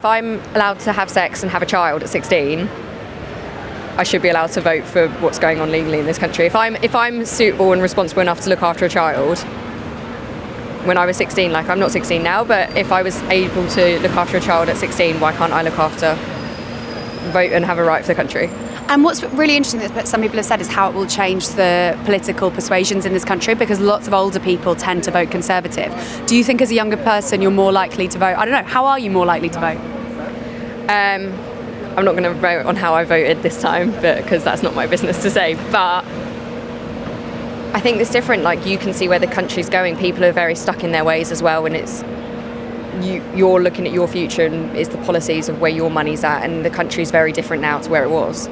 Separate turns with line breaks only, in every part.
If I'm allowed to have sex and have a child at 16, I should be allowed to vote for what's going on legally in this country. If I'm suitable and responsible enough to look after a child when I was 16, like I'm not 16 now, but if I was able to look after a child at 16, why can't I vote and have a right for the country?
And what's really interesting that some people have said is how it will change the political persuasions in this country, because lots of older people tend to vote Conservative. Do you think as a younger person you're more likely to vote? I don't know, how are you more likely to vote?
I'm not going to vote on how I voted this time, because that's not my business to say, but I think it's different. Like, you can see where the country's going. People are very stuck in their ways as well, and you're looking at your future and it's the policies of where your money's at, and the country's very different now to where it was.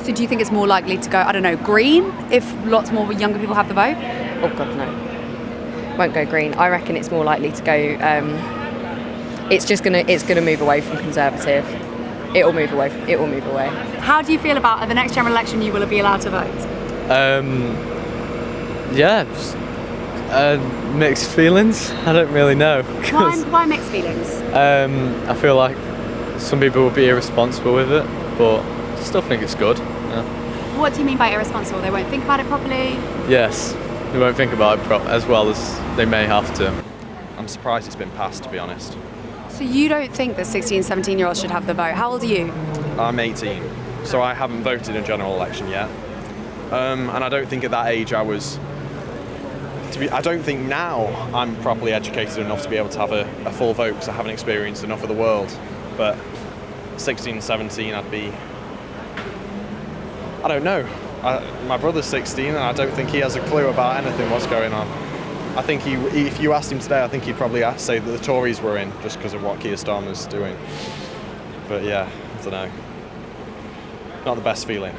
So do you think it's more likely to go, I don't know, green if lots more younger people have the vote?
Oh God, no. Won't go green. I reckon it's more likely to go, it's gonna move away from Conservative. It will move away.
How do you feel about the next general election you will be allowed to vote?
Mixed feelings. I don't really know.
Why mixed feelings?
I feel like some people will be irresponsible with it, but I still think it's good. Yeah.
What do you mean by irresponsible? They won't think about it properly?
Yes, they won't think about it as well as they may have to.
I'm surprised it's been passed, to be honest.
So you don't think that 16, 17-year-olds should have the vote? How old are you?
I'm 18, so I haven't voted in a general election yet. And I don't think at that age I don't think now I'm properly educated enough to be able to have a full vote, because I haven't experienced enough of the world. But 16, 17, I don't know. My brother's 16 and I don't think he has a clue about anything what's going on. I think if you asked him today, I think he'd probably say that the Tories were in just because of what Keir Starmer's doing. But yeah, I don't know. Not the best feeling.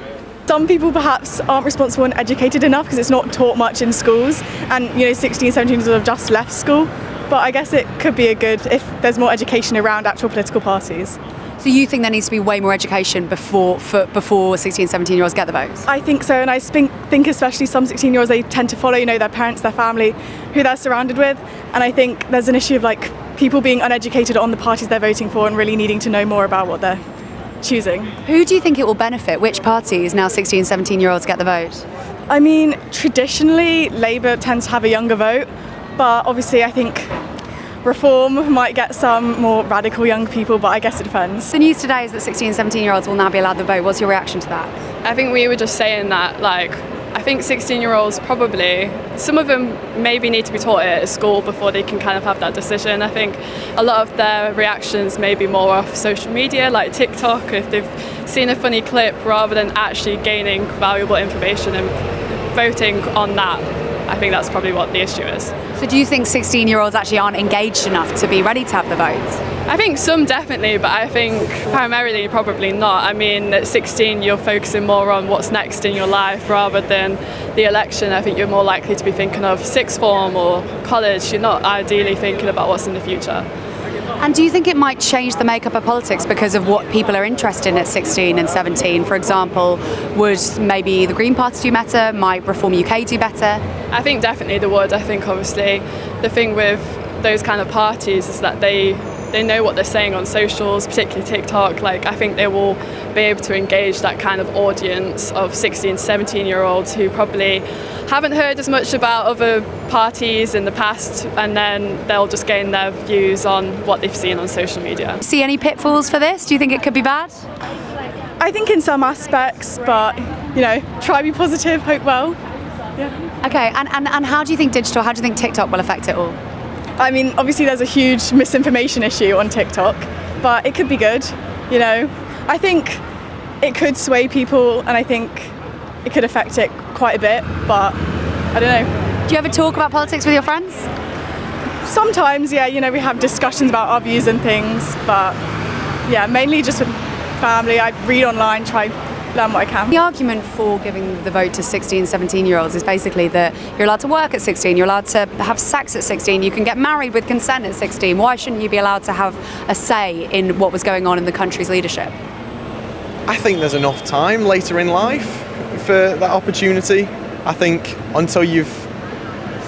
Some people perhaps aren't responsible and educated enough because it's not taught much in schools, and 16, 17 have just left school. But I guess it could be if there's more education around actual political parties.
So you think there needs to be way more education before 16, 17-year-olds get the vote?
I think so, and I think especially some 16-year-olds, they tend to follow, their parents, their family, who they're surrounded with, and I think there's an issue of people being uneducated on the parties they're voting for and really needing to know more about what they're choosing.
Who do you think it will benefit? Which parties now 16, 17-year-olds get the vote?
I mean, traditionally, Labour tends to have a younger vote, but obviously I think Reform might get some more radical young people, but I guess it depends.
The news today is that 16 and 17-year-olds will now be allowed to vote. What's your reaction to that?
I think we were just saying that, I think 16-year-olds probably, some of them maybe need to be taught it at school before they can kind of have that decision. I think a lot of their reactions may be more off social media, like TikTok, if they've seen a funny clip, rather than actually gaining valuable information and voting on that. I think that's probably what the issue is.
So do you think 16-year-olds actually aren't engaged enough to be ready to have the vote?
I think some definitely, but I think primarily probably not. I mean, at 16 you're focusing more on what's next in your life rather than the election. I think you're more likely to be thinking of sixth form or college. You're not ideally thinking about what's in the future.
And do you think it might change the makeup of politics because of what people are interested in at 16 and 17? For example, would maybe the Green Party do better? Might Reform UK do better?
I think definitely they would. I think obviously the thing with those kind of parties is that they know what they're saying on socials, particularly TikTok. I think they will be able to engage that kind of audience of 16, 17-year-olds who probably haven't heard as much about other parties in the past, and then they'll just gain their views on what they've seen on social media.
See any pitfalls for this? Do you think it could be bad?
I think in some aspects, but try be positive, hope well. Yeah.
Okay, and how do you think TikTok will affect it all?
I mean, obviously there's a huge misinformation issue on TikTok, but it could be good, I think it could sway people, and I think it could affect it quite a bit, but I don't know.
Do you ever talk about politics with your friends?
Sometimes, yeah, we have discussions about our views and things, but yeah, mainly just with family. I read online, try learn what I can.
The argument for giving the vote to 16, 17-year-olds is basically that you're allowed to work at 16, you're allowed to have sex at 16, you can get married with consent at 16. Why shouldn't you be allowed to have a say in what was going on in the country's leadership?
I think there's enough time later in life for that opportunity. I think until you've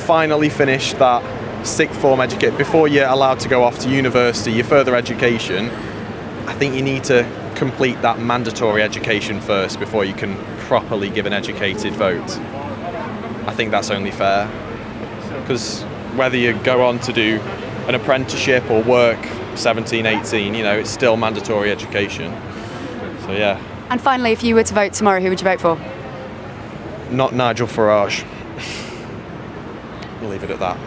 finally finished that sixth form education, before you're allowed to go off to university, your further education, I think you need to complete that mandatory education first before you can properly give an educated vote. I think that's only fair, because whether you go on to do an apprenticeship or work 17, 18, it's still mandatory education. So yeah.
And finally, if you were to vote tomorrow, who would you vote for?
Not Nigel Farage. We'll leave it at that.